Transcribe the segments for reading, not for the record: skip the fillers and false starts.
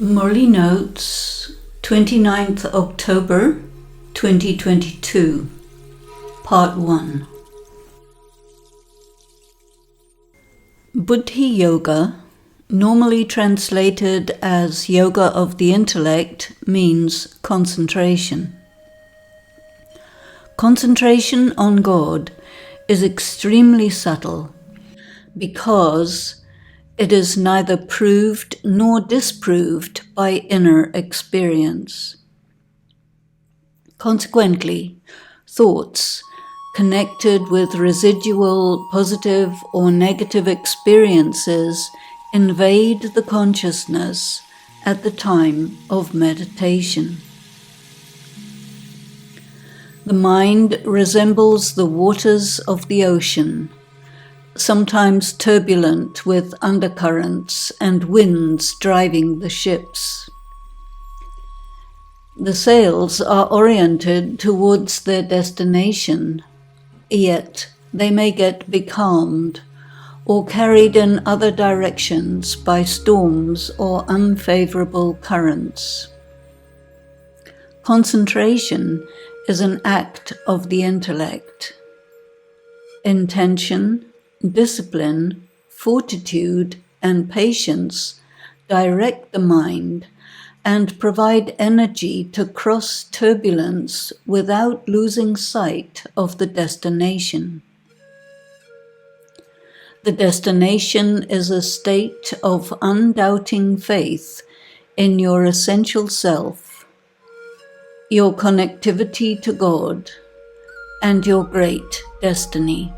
Murli Notes, 29th October 2022, Part 1. Buddhi Yoga, normally translated as Yoga of the Intellect, means concentration. Concentration on God is extremely subtle because it is neither proved nor disproved by inner experience. Consequently, thoughts connected with residual positive or negative experiences invade the consciousness at the time of meditation. The mind resembles the waters of the ocean, sometimes turbulent with undercurrents and winds driving the ships. The sails are oriented towards their destination, yet they may get becalmed or carried in other directions by storms or unfavorable currents. Concentration is an act of the intellect. Intention, discipline, fortitude, and patience direct the mind and provide energy to cross turbulence without losing sight of the destination. The destination is a state of undoubting faith in your essential self, your connectivity to God, and your great destiny.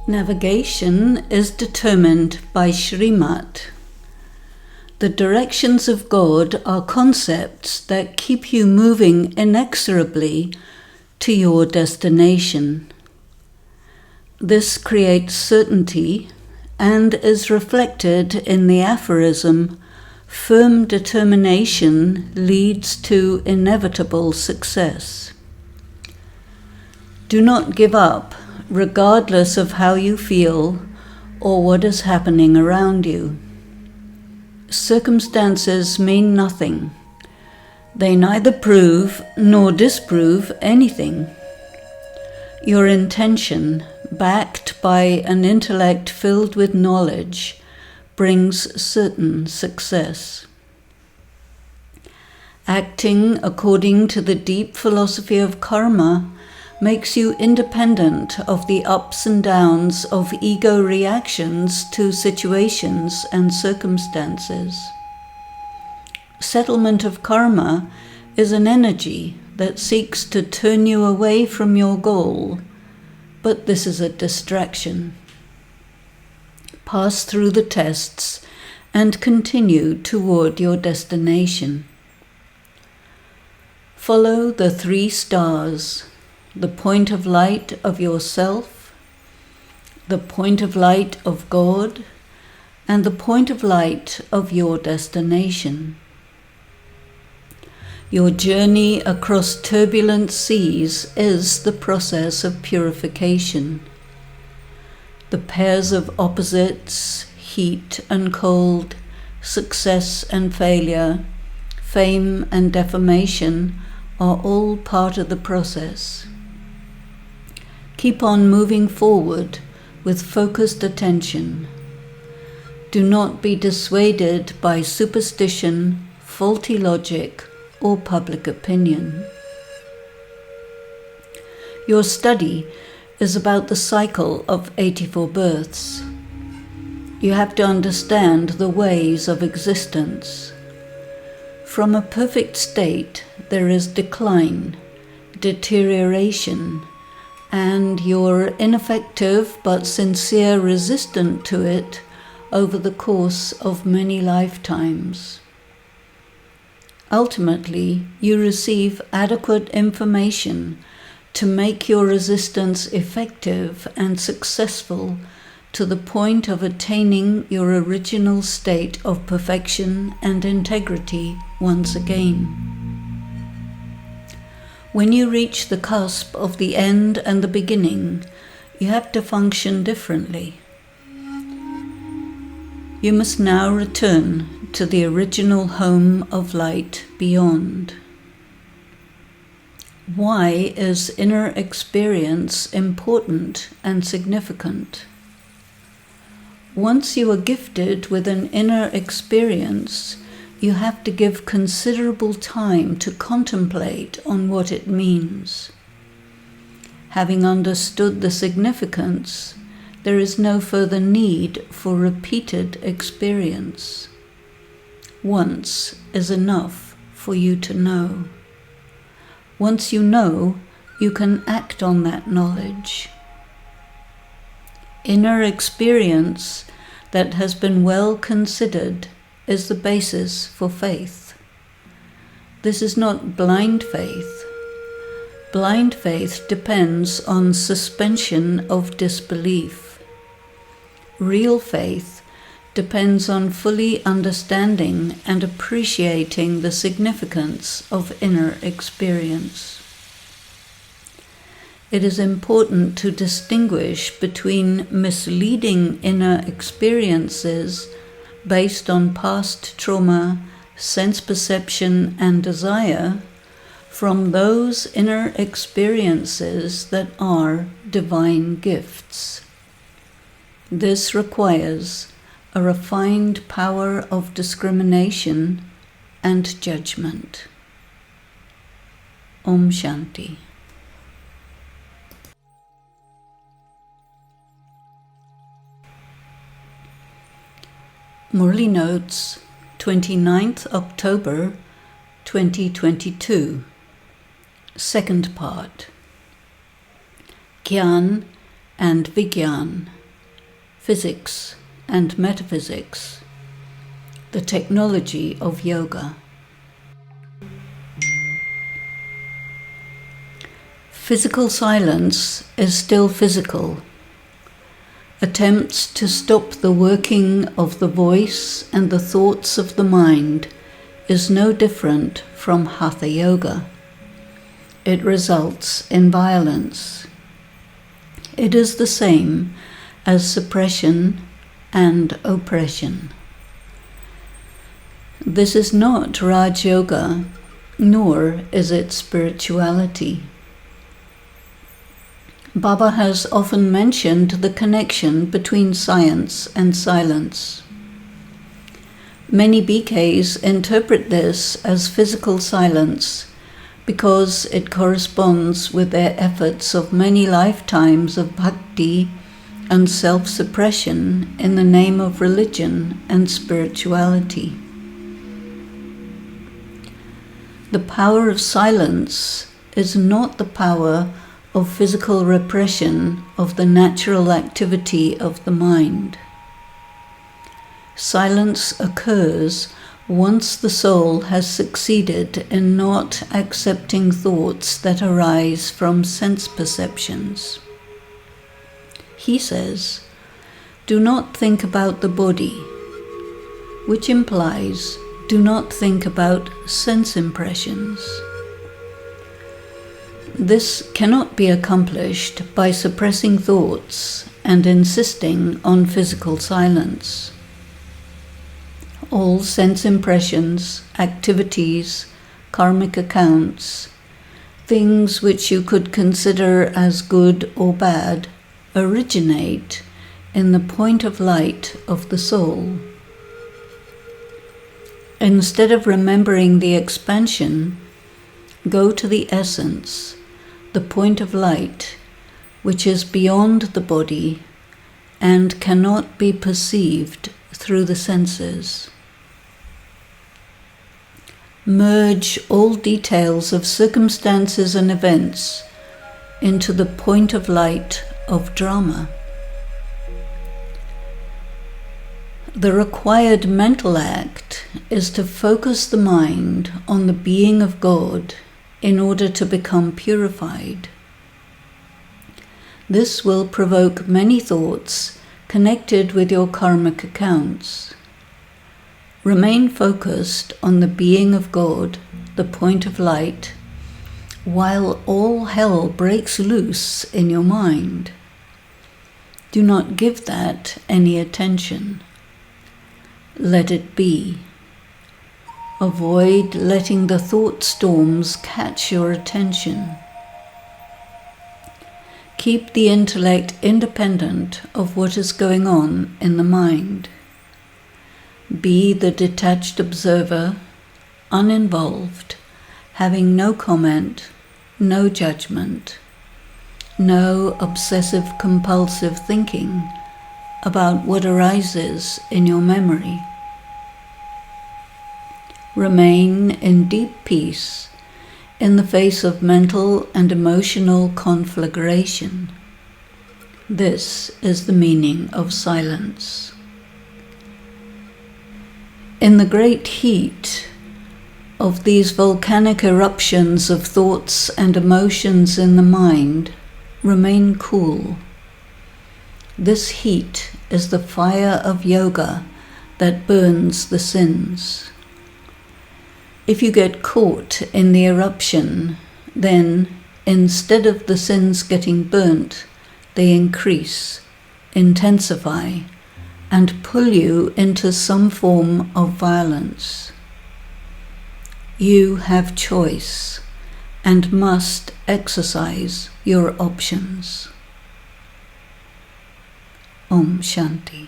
Navigation is determined by Srimat. The directions of God are concepts that keep you moving inexorably to your destination. This creates certainty and is reflected in the aphorism, "Firm determination leads to inevitable success." Do not give up, regardless of how you feel or what is happening around you. Circumstances mean nothing. They neither prove nor disprove anything. Your intention, backed by an intellect filled with knowledge, brings certain success. Acting according to the deep philosophy of karma makes you independent of the ups and downs of ego reactions to situations and circumstances. Settlement of karma is an energy that seeks to turn you away from your goal, but this is a distraction. Pass through the tests and continue toward your destination. Follow the 3 stars. The point of light of yourself, the point of light of God, and the point of light of your destination. Your journey across turbulent seas is the process of purification. The pairs of opposites, heat and cold, success and failure, fame and defamation are all part of the process. Keep on moving forward with focused attention. Do not be dissuaded by superstition, faulty logic, or public opinion. Your study is about the cycle of 84 births. You have to understand the ways of existence. From a perfect state, there is decline, deterioration, and you're ineffective but sincere resistant to it over the course of many lifetimes. Ultimately, you receive adequate information to make your resistance effective and successful to the point of attaining your original state of perfection and integrity once again. When you reach the cusp of the end and the beginning, you have to function differently. You must now return to the original home of light beyond. Why is inner experience important and significant? Once you are gifted with an inner experience, you have to give considerable time to contemplate on what it means. Having understood the significance, there is no further need for repeated experience. Once is enough for you to know. Once you know, you can act on that knowledge. Inner experience that has been well considered is the basis for faith. This is not blind faith. Blind faith depends on suspension of disbelief. Real faith depends on fully understanding and appreciating the significance of inner experience. It is important to distinguish between misleading inner experiences based on past trauma, sense perception, and desire from those inner experiences that are divine gifts. This requires a refined power of discrimination and judgment. Om Shanti. Murli Notes, 29th October 2022. Second part. Gyan and Vigyan, Physics and Metaphysics, the Technology of Yoga. Physical silence is still physical. Attempts to stop the working of the voice and the thoughts of the mind is no different from Hatha Yoga. It results in violence. It is the same as suppression and oppression. This is not Raj Yoga, nor is it spirituality. Baba has often mentioned the connection between science and silence. Many BKs interpret this as physical silence because it corresponds with their efforts of many lifetimes of bhakti and self-suppression in the name of religion and spirituality. The power of silence is not the power of physical repression of the natural activity of the mind. Silence occurs once the soul has succeeded in not accepting thoughts that arise from sense perceptions. He says, "Do not think about the body," which implies, do not think about sense impressions. This cannot be accomplished by suppressing thoughts and insisting on physical silence. All sense impressions, activities, karmic accounts, things which you could consider as good or bad, originate in the point of light of the soul. Instead of remembering the expansion, go to the essence, the point of light, which is beyond the body and cannot be perceived through the senses. Merge all details of circumstances and events into the point of light of drama. The required mental act is to focus the mind on the being of God in order to become purified. This will provoke many thoughts connected with your karmic accounts. Remain focused on the being of God, the point of light, while all hell breaks loose in your mind. Do not give that any attention. Let it be. Avoid letting the thought storms catch your attention. Keep the intellect independent of what is going on in the mind. Be the detached observer, uninvolved, having no comment, no judgment, no obsessive-compulsive thinking about what arises in your memory. Remain in deep peace in the face of mental and emotional conflagration. This is the meaning of silence. In the great heat of these volcanic eruptions of thoughts and emotions in the mind, remain cool. This heat is the fire of yoga that burns the sins. If you get caught in the eruption, then instead of the sins getting burnt, they increase, intensify, and pull you into some form of violence. You have choice and must exercise your options. Om Shanti.